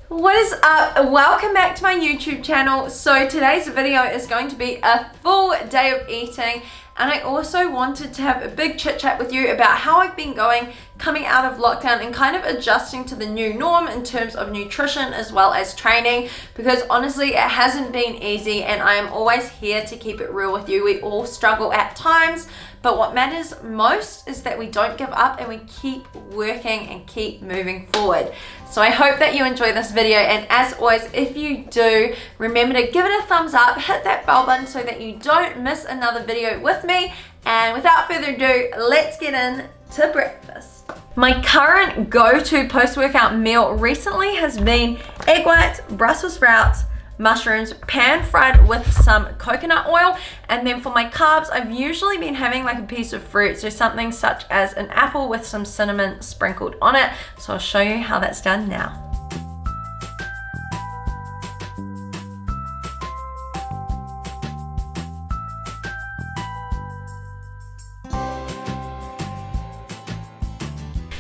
What is up? Welcome back to my YouTube channel. So today's video is going to be a full day of eating, and I also wanted to have a big chit chat with you about how I've been going coming out of lockdown and kind of adjusting to the new norm in terms of nutrition as well as training, because honestly it hasn't been easy and I am always here to keep it real with you. We all struggle at times, but what matters most is that we don't give up and we keep working and keep moving forward. So I hope that you enjoy this video, and as always, if you do, remember to give it a thumbs up, hit that bell button so that you don't miss another video with me. And without further ado, let's get into breakfast. My current go-to post-workout meal recently has been egg whites, Brussels sprouts, mushrooms, pan fried with some coconut oil, and then for my carbs I've usually been having like a piece of fruit, so something such as an apple with some cinnamon sprinkled on it. So I'll show you how that's done now.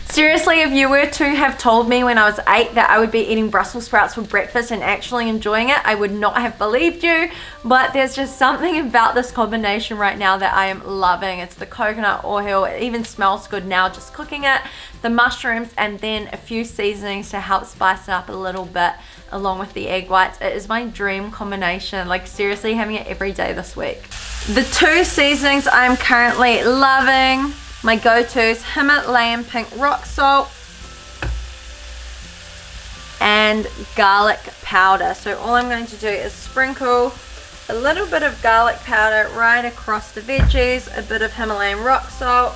Seriously, if you were to have told me when I was 8 that I would be eating Brussels sprouts for breakfast and actually enjoying it, I would not have believed you. But there's just something about this combination right now that I am loving. It's the coconut oil, it even smells good now just cooking it, the mushrooms, and then a few seasonings to help spice it up a little bit along with the egg whites. It is my dream combination, like seriously having it every day this week. The two seasonings I'm currently loving, my go-tos, Himalayan pink rock salt and garlic powder. So all I'm going to do is sprinkle a little bit of garlic powder right across the veggies, a bit of Himalayan rock salt,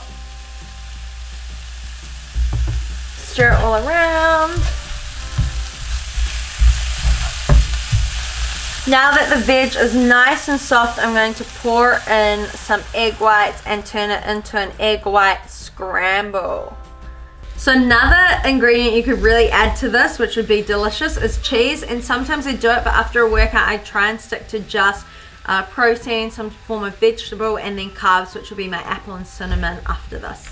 stir it all around. Now that the veg is nice and soft, I'm going to pour in some egg whites and turn it into an egg white scramble. So another ingredient you could really add to this, which would be delicious, is cheese. And sometimes I do it, but after a workout I try and stick to just protein, some form of vegetable, and then carbs, which will be my apple and cinnamon after this.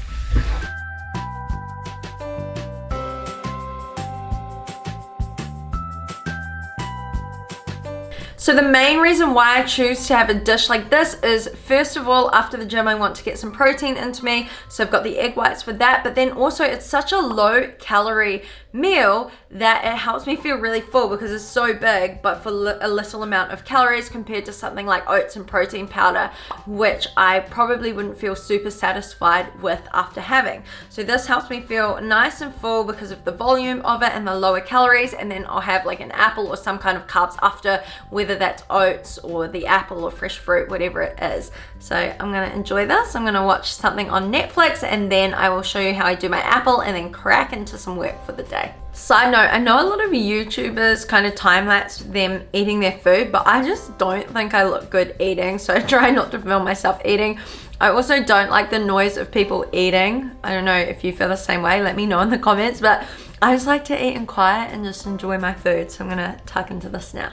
So the main reason why I choose to have a dish like this is, first of all, after the gym I want to get some protein into me, so I've got the egg whites for that, but then also it's such a low calorie meal that it helps me feel really full because it's so big but for a little amount of calories compared to something like oats and protein powder, which I probably wouldn't feel super satisfied with after having. So this helps me feel nice and full because of the volume of it and the lower calories, and then I'll have like an apple or some kind of carbs after, whether that's oats or the apple or fresh fruit, whatever it is. So I'm gonna enjoy this. I'm gonna watch something on Netflix and then I will show you how I do my apple and then crack into some work for the day. Side note, I know a lot of YouTubers kind of time-lapse them eating their food, but I just don't think I look good eating, so I try not to film myself eating. I also don't like the noise of people eating. I don't know if you feel the same way, let me know in the comments, but I just like to eat in quiet and just enjoy my food. So I'm gonna tuck into this now.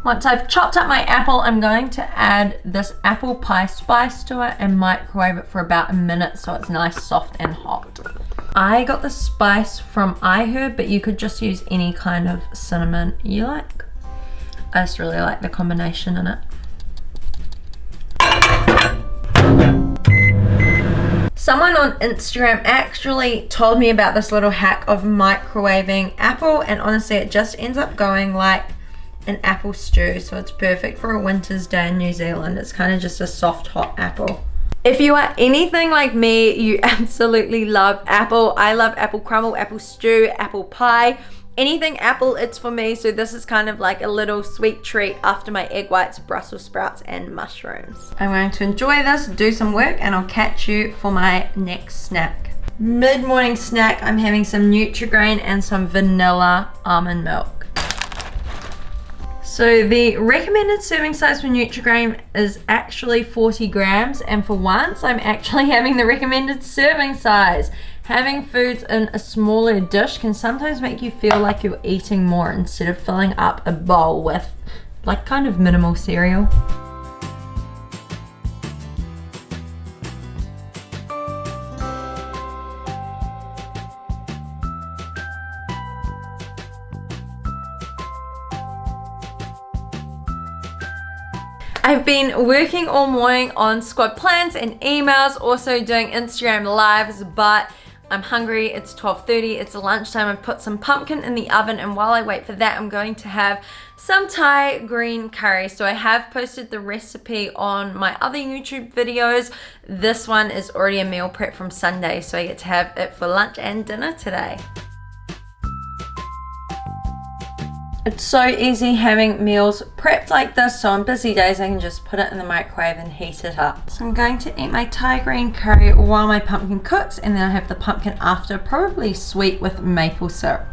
Once I've chopped up my apple, I'm going to add this apple pie spice to it and microwave it for about a minute so it's nice, soft and hot. I got the spice from IIFYM, but you could just use any kind of cinnamon you like. I just really like the combination in it. Someone on Instagram actually told me about this little hack of microwaving apple, and honestly it just ends up going like an apple stew, so it's perfect for a winter's day in New Zealand. It's kind of just a soft hot apple. If you are anything like me, you absolutely love apple. I love apple crumble, apple stew, apple pie, anything apple, it's for me. So this is kind of like a little sweet treat after my egg whites, Brussels sprouts and mushrooms. I'm going to enjoy this, do some work, and I'll catch you for my next snack. Mid-morning snack, I'm having some Nutri-Grain and some vanilla almond milk. So the recommended serving size for Nutri-Grain is actually 40 grams, and for once I'm actually having the recommended serving size. Having foods in a smaller dish can sometimes make you feel like you're eating more instead of filling up a bowl with like kind of minimal cereal. I've been working all morning on squad plans and emails, also doing Instagram lives, but I'm hungry. It's 12:30, it's lunchtime. I've put some pumpkin in the oven, and while I wait for that, I'm going to have some Thai green curry. So I have posted the recipe on my other YouTube videos. This one is already a meal prep from Sunday, so I get to have it for lunch and dinner today. It's so easy having meals prepped like this, so on busy days I can just put it in the microwave and heat it up. So I'm going to eat my Thai green curry while my pumpkin cooks, and then I have the pumpkin after, probably sweet with maple syrup.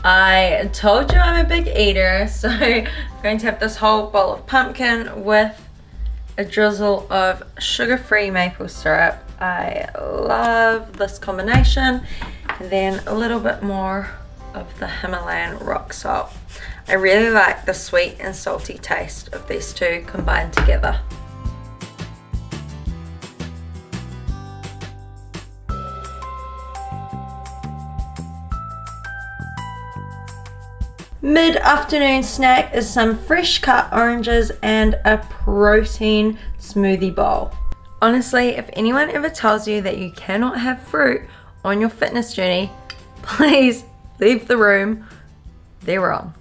I told you I'm a big eater, so I'm going to have this whole bowl of pumpkin with a drizzle of sugar-free maple syrup. I love this combination. And then a little bit more of the Himalayan rock salt. I really like the sweet and salty taste of these two combined together. Mid-afternoon snack is some fresh cut oranges and a protein smoothie bowl. Honestly, if anyone ever tells you that you cannot have fruit on your fitness journey, please leave the room. They're wrong.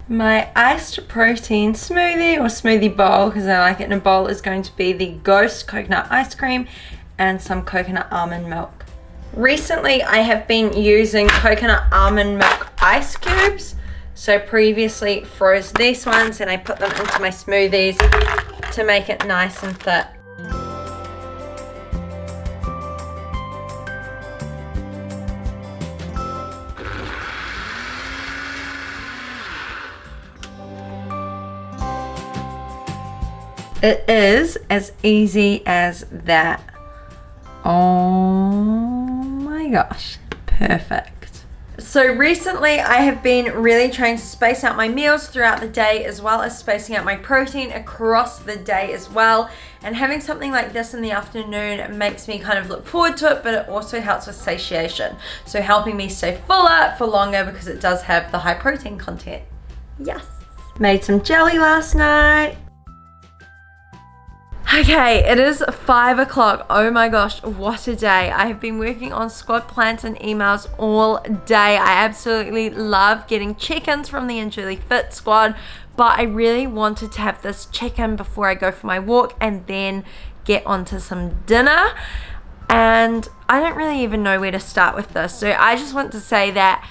My iced protein smoothie or smoothie bowl, because I like it in a bowl, is going to be the Ghost coconut ice cream and some coconut almond milk. Recently I have been using coconut almond milk ice cubes. So previously froze these ones and I put them into my smoothies to make it nice and thick. It is as easy as that. Oh my gosh, perfect. So recently I have been really trying to space out my meals throughout the day, as well as spacing out my protein across the day as well. And having something like this in the afternoon makes me kind of look forward to it, but it also helps with satiation. So helping me stay fuller for longer because it does have the high protein content. Yes. Made some jelly last night. Okay, it is 5 o'clock. Oh my gosh, what a day. I have been working on squad plans and emails all day. I absolutely love getting check-ins from the Intuitively Fit squad, but I really wanted to have this check-in before I go for my walk and then get onto some dinner. And I don't really even know where to start with this. So I just want to say that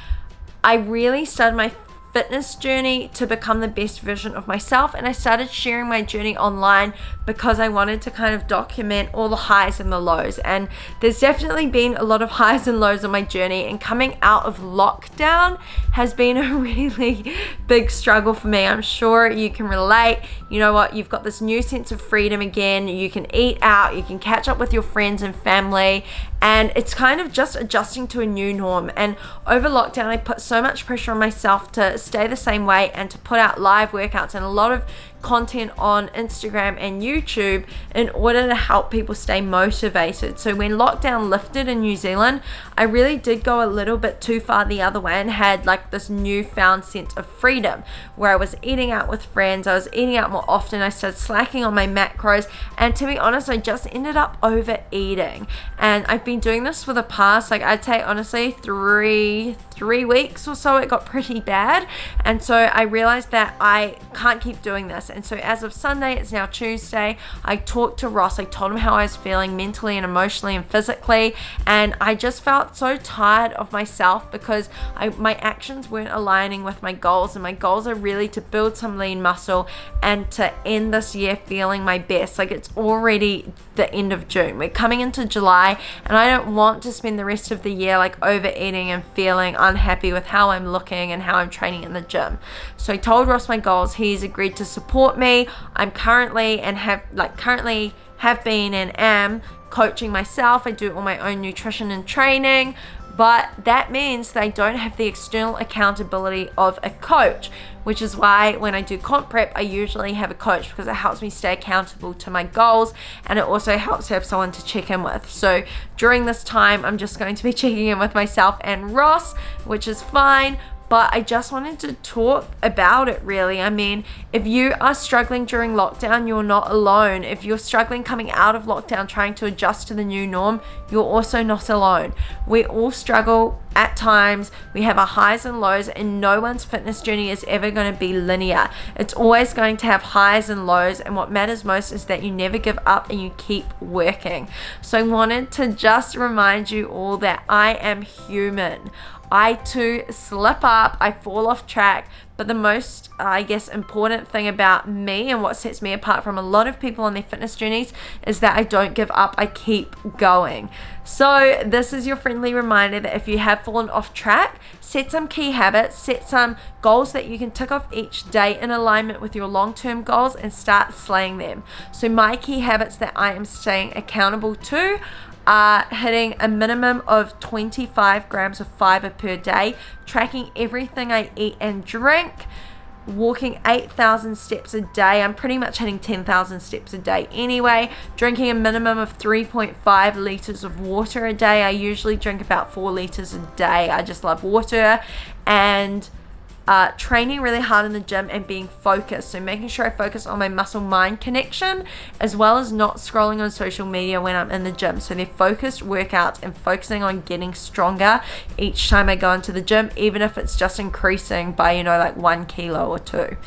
I really started my fitness journey to become the best version of myself, and I started sharing my journey online because I wanted to kind of document all the highs and the lows. And there's definitely been a lot of highs and lows on my journey, and coming out of lockdown has been a really big struggle for me. I'm sure you can relate. You know what, you've got this new sense of freedom again. You can eat out, you can catch up with your friends and family, and it's kind of just adjusting to a new norm. And over lockdown I put so much pressure on myself to stay the same way and to put out live workouts and a lot of content on Instagram and YouTube in order to help people stay motivated. So when lockdown lifted in New Zealand, I really did go a little bit too far the other way and had like this newfound sense of freedom where I was eating out with friends, I was eating out more often, I started slacking on my macros, and to be honest, I just ended up overeating. And I've been doing this for the past, like I'd say honestly, three weeks or so. It got pretty bad, and so I realized that I can't keep doing this. And so as of Sunday, it's now Tuesday, I talked to Ross. I told him how I was feeling mentally and emotionally and physically, and I just felt so tired of myself because my actions weren't aligning with my goals, and my goals are really to build some lean muscle and to end this year feeling my best. Like, it's already the end of June, we're coming into July, and I don't want to spend the rest of the year like overeating and feeling unhappy with how I'm looking and how I'm training in the gym. So I told Ross my goals. He's agreed to support me. I'm currently have been and am coaching myself. I do all my own nutrition and training, but that means they don't have the external accountability of a coach, which is why when I do comp prep, I usually have a coach, because it helps me stay accountable to my goals, and it also helps to have someone to check in with. So during this time, I'm just going to be checking in with myself and Ross, which is fine. But I just wanted to talk about it, really. I mean, if you are struggling during lockdown, you're not alone. If you're struggling coming out of lockdown, trying to adjust to the new norm, you're also not alone. We all struggle at times. We have our highs and lows, and no one's fitness journey is ever going to be linear. It's always going to have highs and lows, and what matters most is that you never give up and you keep working. So I wanted to just remind you all that I am human. I too slip up, I fall off track, but the most, I guess, important thing about me and what sets me apart from a lot of people on their fitness journeys is that I don't give up, I keep going. So this is your friendly reminder that if you have fallen off track, set some key habits, set some goals that you can tick off each day in alignment with your long-term goals, and start slaying them. So my key habits that I am staying accountable to are hitting a minimum of 25 grams of fiber per day, tracking everything I eat and drink, walking 8,000 steps a day. I'm pretty much hitting 10,000 steps a day anyway, drinking a minimum of 3.5 liters of water a day. I usually drink about 4 liters a day. I just love water. And training really hard in the gym and being focused. So making sure I focus on my muscle-mind connection, as well as not scrolling on social media when I'm in the gym. So they're focused workouts and focusing on getting stronger each time I go into the gym, even if it's just increasing by, like 1 kilo or 2.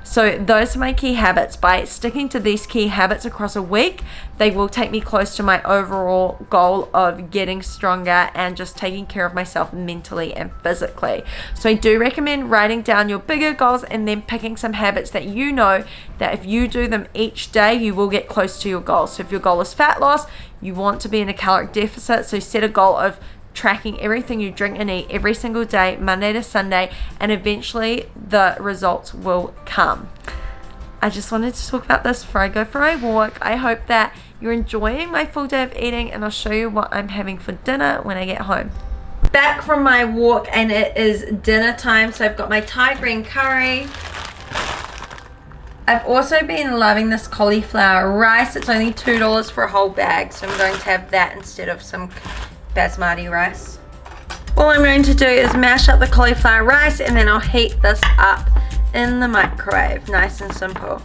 So those are my key habits. By sticking to these key habits across a week, they will take me close to my overall goal of getting stronger and just taking care of myself mentally and physically. So I do recommend writing down your bigger goals and then picking some habits that you know that if you do them each day, you will get close to your goal. So if your goal is fat loss, you want to be in a caloric deficit. So set a goal of tracking everything you drink and eat every single day, Monday to Sunday, and eventually the results will come. I just wanted to talk about this before I go for my walk. I hope that you're enjoying my full day of eating, and I'll show you what I'm having for dinner when I get home. Back from my walk, and it is dinner time. So I've got my Thai green curry. I've also been loving this cauliflower rice. It's only $2 for a whole bag, so I'm going to have that instead of some basmati rice. All I'm going to do is mash up the cauliflower rice, and then I'll heat this up in the microwave. Nice and simple.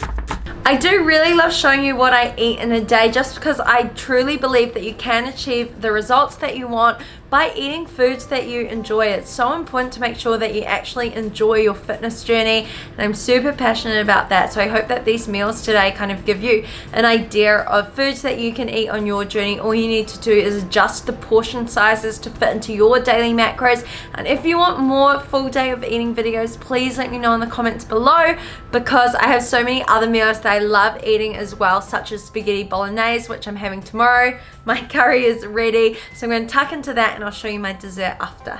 I do really love showing you what I eat in a day, just because I truly believe that you can achieve the results that you want by eating foods that you enjoy. It's so important to make sure that you actually enjoy your fitness journey, and I'm super passionate about that. So I hope that these meals today kind of give you an idea of foods that you can eat on your journey. All you need to do is adjust the portion sizes to fit into your daily macros. And if you want more full day of eating videos, please let me know in the comments below, because I have so many other meals that I love eating as well, such as spaghetti bolognese, which I'm having tomorrow. My curry is ready, so I'm going to tuck into that, and I'll show you my dessert after.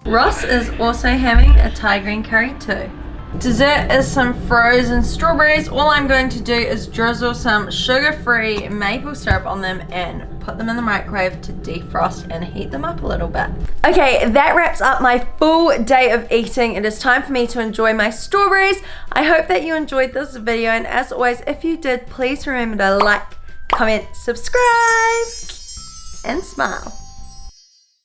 Ross is also having a Thai green curry too. Dessert is some frozen strawberries. All I'm going to do is drizzle some sugar-free maple syrup on them and put them in the microwave to defrost and heat them up a little bit. Okay, that wraps up my full day of eating. It is time for me to enjoy my strawberries. I hope that you enjoyed this video, and as always, if you did, please remember to like, comment, subscribe, and smile.